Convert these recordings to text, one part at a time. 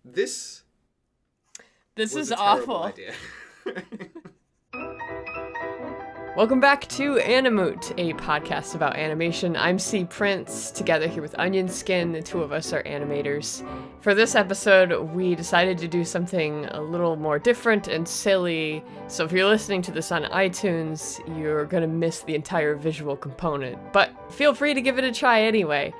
This This was is a terrible awful. idea. Welcome back to Animoot, a podcast about animation. I'm C. Prince, together here with Onion Skin. The two of us are animators. For this episode, we decided to do something a little more different and silly. So if you're listening to this on iTunes, you're gonna miss the entire visual component. But feel free to give it a try anyway.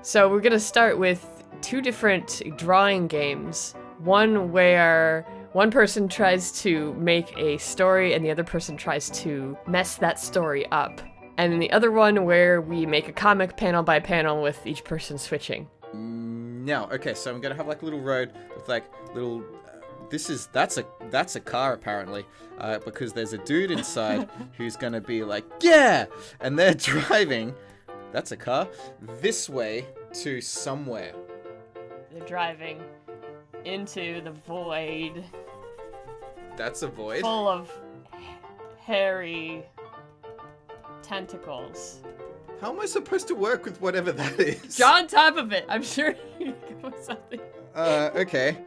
So we're gonna start with two different drawing games. One where one person tries to make a story and the other person tries to mess that story up. And then the other one where we make a comic panel by panel with each person switching. No, okay, so I'm gonna have like a little road with like little. That's a car apparently, because there's a dude inside who's gonna be like, yeah, and they're driving. That's a car. This way to somewhere. They're driving into the void. That's a void. Full of hairy tentacles. How am I supposed to work with whatever that is? Draw on top of it. I'm sure you can come up with something. Okay.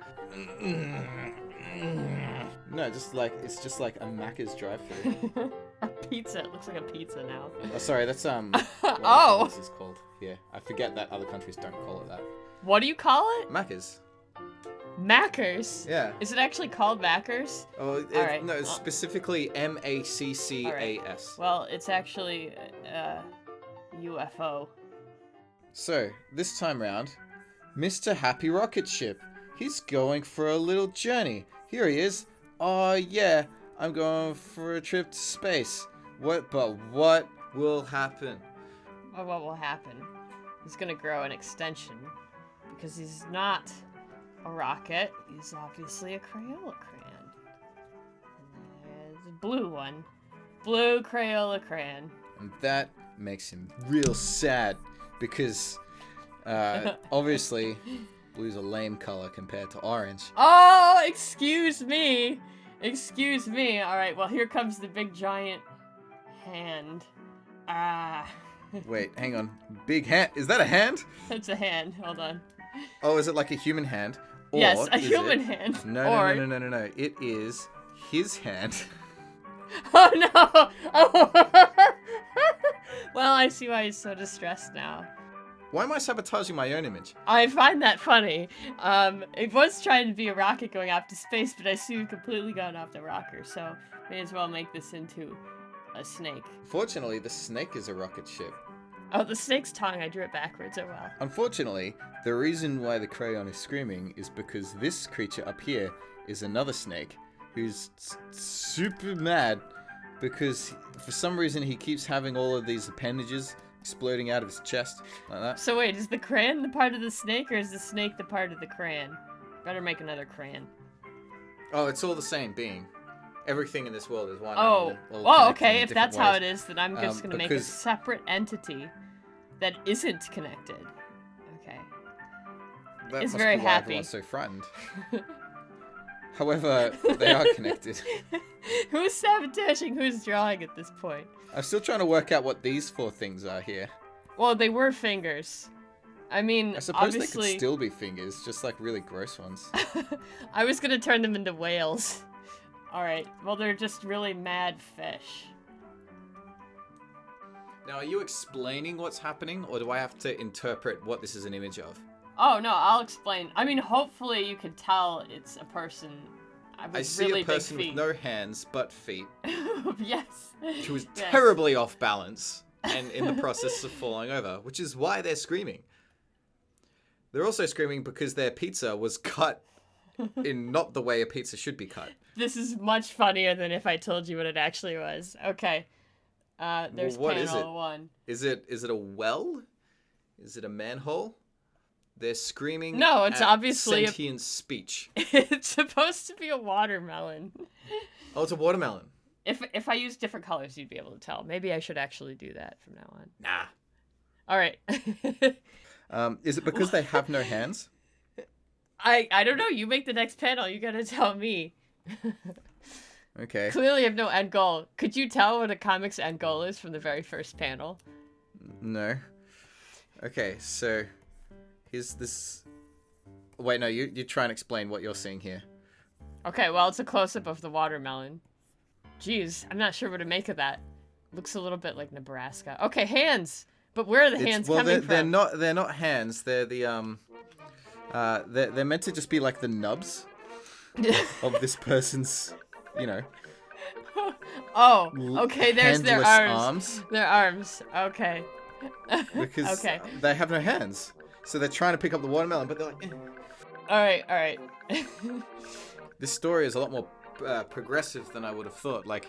No, it's just like a Macca's drive-thru. A pizza. It looks like a pizza now. Oh, sorry, that's Oh. This is called here. I forget that other countries don't call it that. What do you call it? Macca's. Mackers. Yeah. Is it actually called Mackers? Oh, Alright. no, it's specifically Maccas. Well, it's actually UFO. So, this time round, Mr. Happy Rocket Ship. He's going for a little journey. Here he is. Oh, yeah, I'm going for a trip to space. What will happen? Well, what will happen? He's gonna grow an extension because he's not a rocket. He's obviously a Crayola crayon. And there's a blue one. Blue Crayola crayon. And that makes him real sad because obviously blue's a lame color compared to orange. Oh, excuse me. Excuse me. All right, well, here comes the big giant hand. Ah. Wait, hang on. Big hand? Is that a hand? That's a hand. Hold on. Oh, is it like a human hand? Or Yes, a is human it... hand. No. It is his hand. Oh no! Oh. Well, I see why he's so distressed now. Why am I sabotaging my own image? I find that funny. It was trying to be a rocket going off to space, but I see you've completely gone off the rocker, so may as well make this into a snake. Fortunately, the snake is a rocket ship. Oh, the snake's tongue, I drew it backwards, oh well. Unfortunately, the reason why the crayon is screaming is because this creature up here is another snake who's super mad because for some reason he keeps having all of these appendages exploding out of his chest like that. So wait, is the crayon the part of the snake, or is the snake the part of the crayon? Better make another crayon. Oh, it's all the same being. Everything in this world is one. Oh, all well, connected okay, in if different that's how ways. it is, then I'm just gonna make a because- separate entity that isn't connected. Okay. That It's must very be why happy. everyone's so frightened. However, they are connected. Who's sabotaging who's drawing at this point? I'm still trying to work out what these four things are here. Well, they were fingers. I mean, I suppose obviously... they could still be fingers, just like really gross ones. I was gonna turn them into whales. Alright, well, they're just really mad fish. Now, are you explaining what's happening, or do I have to interpret what this is an image of? Oh, no, I'll explain. I mean, hopefully you can tell it's a person with I see really a person big with feet. no hands but feet, Yes. who is Yes. terribly off balance and in the process of falling over, which is why they're screaming. They're also screaming because their pizza was cut in not the way a pizza should be cut. This is much funnier than if I told you what it actually was. Okay. There's Well, what panel is it? 1. Is it a well? Is it a manhole? They're screaming. No, it's at obviously sentient speech. It's supposed to be a watermelon. Oh, it's a watermelon. If I use different colors, you'd be able to tell. Maybe I should actually do that from now on. Nah. All right. Is it because they have no hands? I don't know. You make the next panel. You gotta tell me. Okay. Clearly, I have no end goal. Could you tell what a comic's end goal is from the very first panel? No. Okay, so here's this Wait, no, you try and explain what you're seeing here. Okay, well, it's a close-up of the watermelon. Jeez, I'm not sure what to make of that. Looks a little bit like Nebraska. Okay, hands. But where are the hands coming from? They're not hands. They're the they're meant to just be like the nubs of this person's, you know. Oh, okay, there's their arms. Their arms. Okay. Because okay. They have no hands. So they're trying to pick up the watermelon, but they're like All right. This story is a lot more progressive than I would have thought. Like,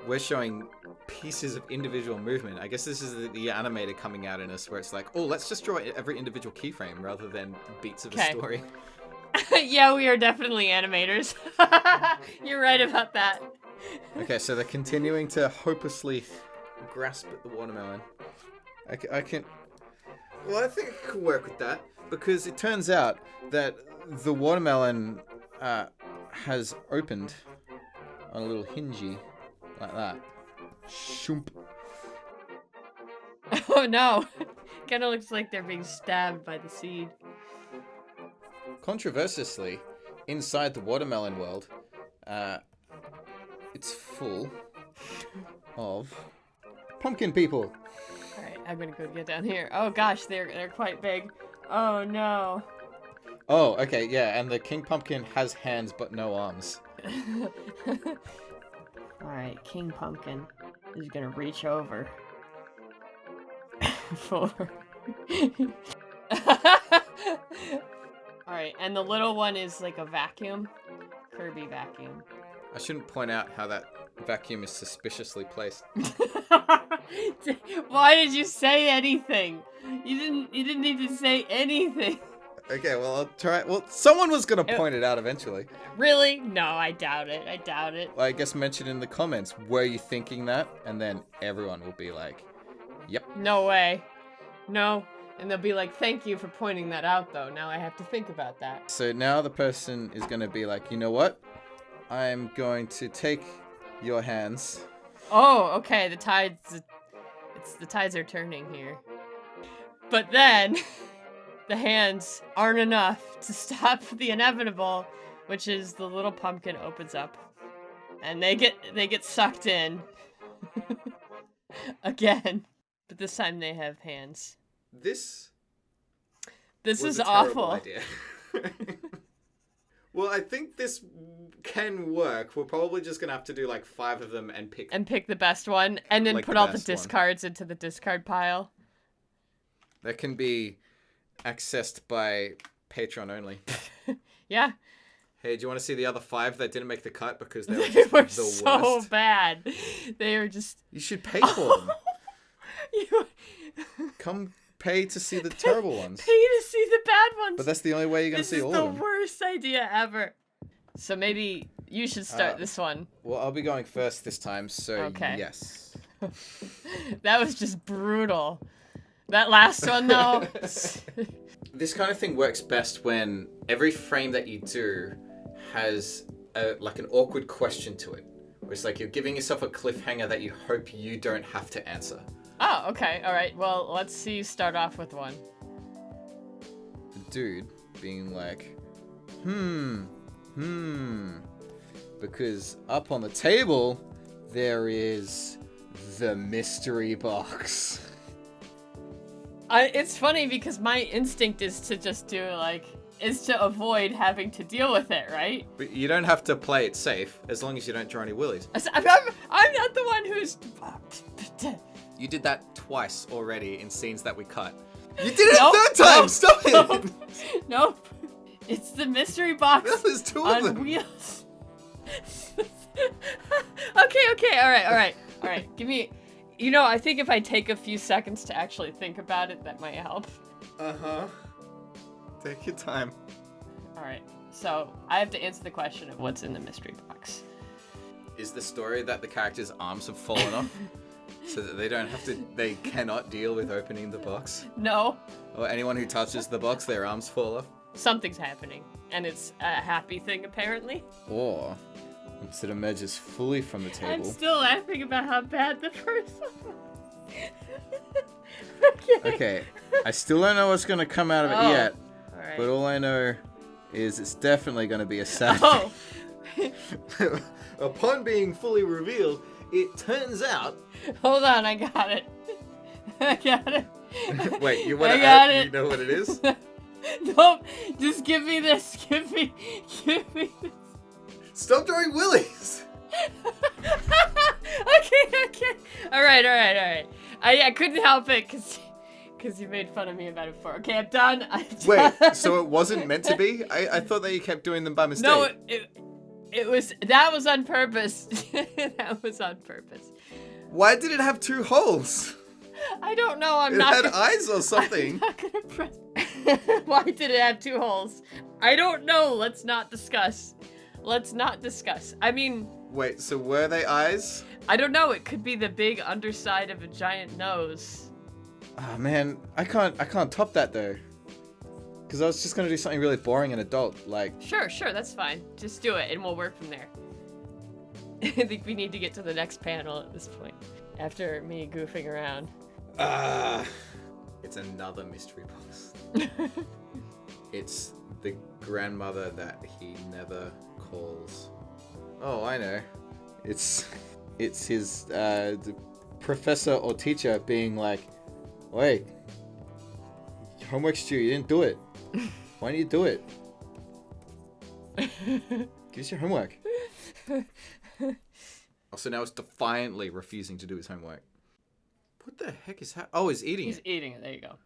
we're showing pieces of individual movement. I guess this is the animator coming out in us, where it's like, oh, let's just draw every individual keyframe rather than beats of a story. Yeah, we are definitely animators. You're right about that. Okay, so they're continuing to hopelessly grasp at the watermelon. I can... Well, I think I can work with that, because it turns out that the watermelon has opened on a little hingy, like that. Shoomp. Oh no! Kind of looks like they're being stabbed by the seed. Controversially, inside the watermelon world, it's full of pumpkin people. Alright, I'm gonna go get down here. Oh gosh, they're quite big. Oh no. Oh, okay, yeah, and the King Pumpkin has hands but no arms. Alright, King Pumpkin is gonna reach over. Alright, and the little one is like a vacuum. Kirby vacuum. I shouldn't point out how that vacuum is suspiciously placed. Why did you say anything? You didn't need to say anything. Okay, well, I'll try. Well, someone was gonna point it out eventually. Really? No, I doubt it. Well, I guess mention in the comments, were you thinking that? And then everyone will be like, yep. No way. No. And they'll be like, thank you for pointing that out, though. Now I have to think about that. So now the person is gonna be like, you know what? I'm going to take your hands. Oh, okay. The tides are turning here. But then the hands aren't enough to stop the inevitable, which is the little pumpkin opens up and they get sucked in again. But this time they have hands. This is awful. Idea. Well, I think this can work. We're probably just gonna have to do like 5 of them and pick the best one, and then like put all the discards into the discard pile. That can be accessed by Patreon only. Yeah. Hey, do you want to see the other 5 that didn't make the cut because they were the so worst? bad? They were just. You should pay for them. Come pay to see the terrible ones. Pay to see the bad ones. But that's the only way you're going to see all of them. This is the worst idea ever. So maybe you should start this one. Well, I'll be going first this time, so okay. Yes. That was just brutal. That last one, though. This kind of thing works best when every frame that you do has like an awkward question to it. Where it's like you're giving yourself a cliffhanger that you hope you don't have to answer. Oh, okay. All right. Well, let's see you start off with one. The dude being like, because up on the table, there is the mystery box. It's funny because my instinct is to just do is to avoid having to deal with it, right? But you don't have to play it safe as long as you don't draw any willies. I'm not the one who's. You did that twice already in scenes that we cut. You did it a 3rd time! Stop it! Nope. It's the mystery box There's 2 on of them. wheels. Okay. All right. Give me... I think if I take a few seconds to actually think about it, that might help. Uh-huh. Take your time. All right. So, I have to answer the question of what's in the mystery box. Is the story that the characters' arms have fallen off? So that they cannot deal with opening the box? No. Or anyone who touches the box, their arms fall off? Something's happening. And it's a happy thing, apparently. Or, once it emerges fully from the table... I'm still laughing about how bad the first one was. Okay. I still don't know what's going to come out of it yet. All right. But all I know is it's definitely going to be a sad. Oh. Upon being fully revealed, it turns out. Hold on, I got it. I got it. Wait, you want I to got add? it. You know what it is? Nope. Just give me this. Give me this. Stop drawing willies. Okay. All right. I couldn't help it because you made fun of me about it before. Okay, I'm done. Wait, so it wasn't meant to be? I thought that you kept doing them by mistake. No, that was on purpose. That was on purpose. Why did it have 2 holes? I don't know. It had eyes or something. I'm not gonna press. Why did it have 2 holes? I don't know. Let's not discuss. I mean. Wait, so were they eyes? I don't know. It could be the big underside of a giant nose. Oh man, I can't top that though. Because I was just gonna do something really boring and adult, like. Sure, that's fine. Just do it, and we'll work from there. I think we need to get to the next panel at this point. After me goofing around. It's another mystery box. It's the grandmother that he never calls. Oh, I know. It's his the professor or teacher being like, "Wait, homework's due. You didn't do it. Why didn't you do it? Give us your homework." So now it's defiantly refusing to do his homework. What the heck is happening? Oh, he's eating it. He's eating it. There you go.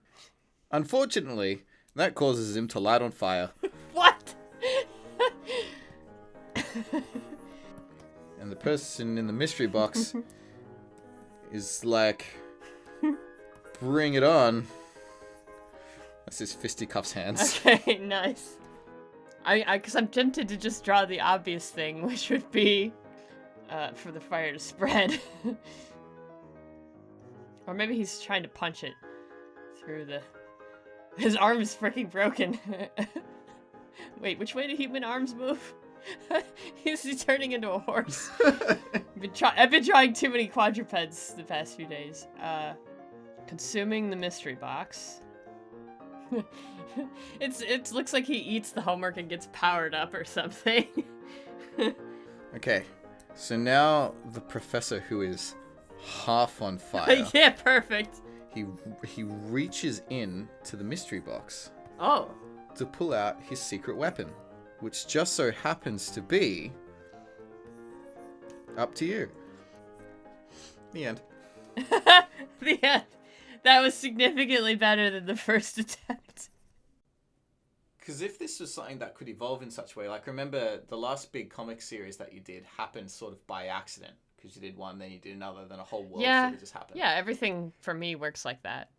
Unfortunately, that causes him to light on fire. What? And the person in the mystery box is like, bring it on. That's his fisticuffs hands. Okay, nice. Because I'm tempted to just draw the obvious thing, which would be for the fire to spread. Or maybe he's trying to punch it through the... His arm is freaking broken. Wait, which way do human arms move? He's turning into a horse. I've been drawing too many quadrupeds the past few days. Consuming the mystery box. It looks like he eats the homework and gets powered up or something. Okay, so now the professor, who is half on fire. Yeah, perfect. He reaches in to the mystery box. Oh. To pull out his secret weapon, which just so happens to be up to you. The end. The end. That was significantly better than the first attempt. Because if this was something that could evolve in such a way, like remember the last big comic series that you did happened sort of by accident. Because you did one, then you did another, then a whole world sort of just happened. Yeah, everything for me works like that.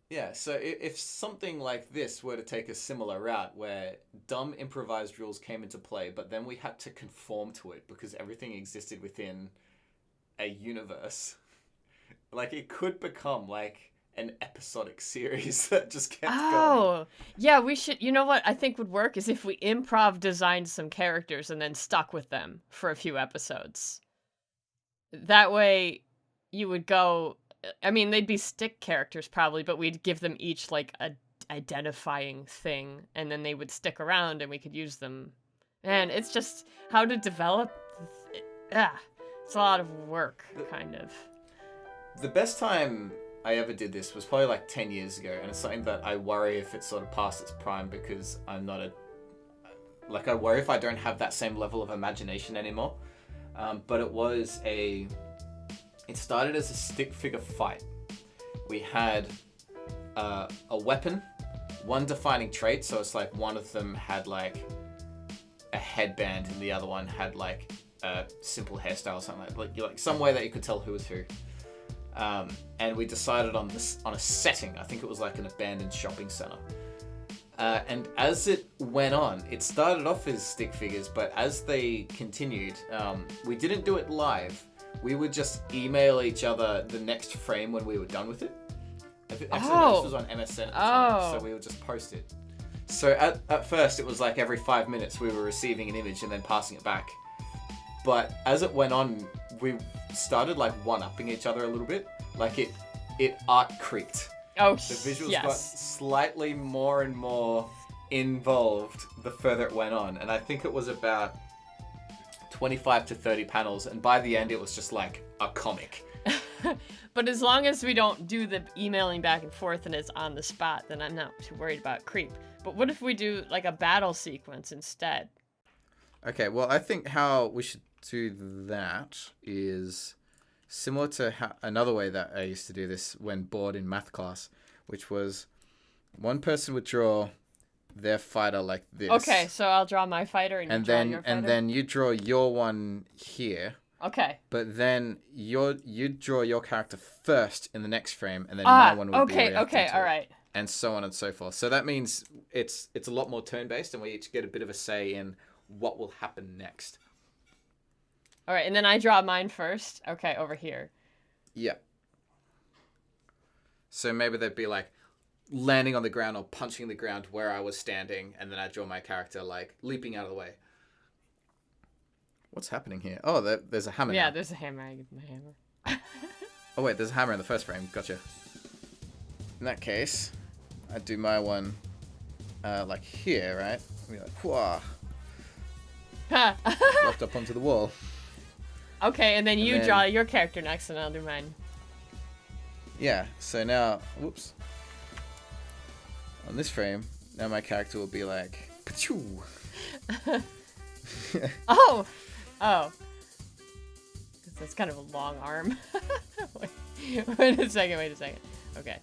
Yeah, so if something like this were to take a similar route where dumb improvised rules came into play, but then we had to conform to it because everything existed within a universe, like it could become like an episodic series that just kept going. Oh, yeah, we should, you know what I think would work is if we improv designed some characters and then stuck with them for a few episodes. That way you would go, I mean, they'd be stick characters probably, but we'd give them each like a identifying thing and then they would stick around and we could use them. And it's just how to develop. It's a lot of work, kind of. The best time I ever did this was probably like 10 years ago, and it's something that I worry if it's sort of past its prime because I'm not I worry if I don't have that same level of imagination anymore. But it started as a stick figure fight. We had a weapon, one defining trait, so it's like one of them had like a headband and the other one had like a simple hairstyle or something like some way that you could tell who was who. And we decided on a setting. I think it was like an abandoned shopping center. And as it went on, it started off as stick figures, but as they continued, we didn't do it live. We would just email each other the next frame when we were done with it. Actually, no, this was on MSN at the time, so we would just post it. So at first, it was like every 5 minutes we were receiving an image and then passing it back. But as it went on, we started like one-upping each other a little bit. Like it art creeped. Oh, the visuals yes. got slightly more and more involved the further it went on. And I think it was about 25 to 30 panels. And by the end, it was just like a comic. But as long as we don't do the emailing back and forth and it's on the spot, then I'm not too worried about creep. But what if we do like a battle sequence instead? Okay, well, I think how we should do that is similar to another way that I used to do this when bored in math class, which was one person would draw their fighter like this. Okay, so I'll draw my fighter and you draw your fighter? And then you draw your one here. Okay. But then you'd draw your character first in the next frame, and then my one would be reacting to all it, right. and so on and so forth. So that means it's a lot more turn-based, and we each get a bit of a say in what will happen next. All right, and then I draw mine first. Okay, over here. Yeah. So maybe they'd be like landing on the ground or punching the ground where I was standing, and then I draw my character like leaping out of the way. What's happening here? Oh, there's a hammer. Yeah, now. there's a hammer. I get my hammer. Oh wait, there's a hammer in the first frame. Gotcha. In that case, I'd do my one like here, right? Be like, whoa. Left up onto the wall. Okay, and then you draw your character next, and I'll do mine. Yeah. So now, whoops. On this frame, now my character will be like, Pachoo! Oh. That's kind of a long arm. Wait a second. Okay.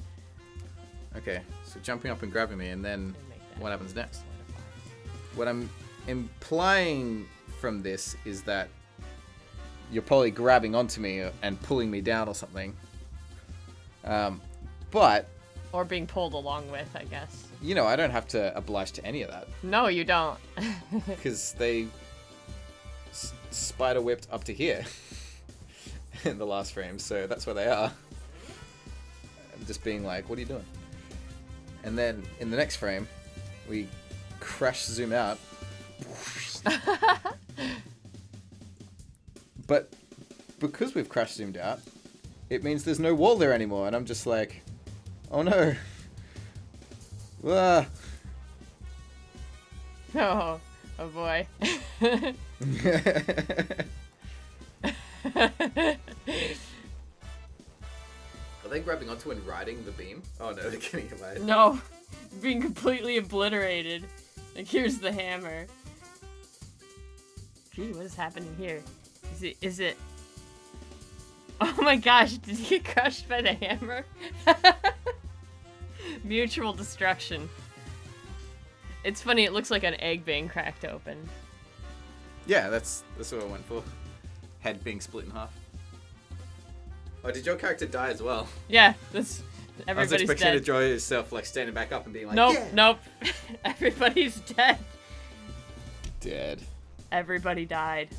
Okay, so jumping up and grabbing me, and then what happens next? What I'm implying from this is that you're probably grabbing onto me and pulling me down or something. But... Or being pulled along with, I guess. You know, I don't have to oblige to any of that. No, you don't. Because they spider whipped up to here in the last frame, so that's where they are. I'm just being like, what are you doing? And then in the next frame, we crash zoom out. But because we've crash zoomed out, it means there's no wall there anymore, and I'm just like, oh no. Ah. Oh boy. Are they grabbing onto and riding the beam? Oh no, they're getting away. No, being completely obliterated. Like, here's the hammer. Gee, what is happening here? Is it... Oh my gosh, did he get crushed by the hammer? Mutual destruction. It's funny, it looks like an egg being cracked open. Yeah, that's what I went for. Head being split in half. Oh, did your character die as well? Yeah, that's... Everybody's I was expecting dead. to draw yourself like standing back up and being like, nope, yeah! Nope. Everybody's dead. Dead. Everybody died.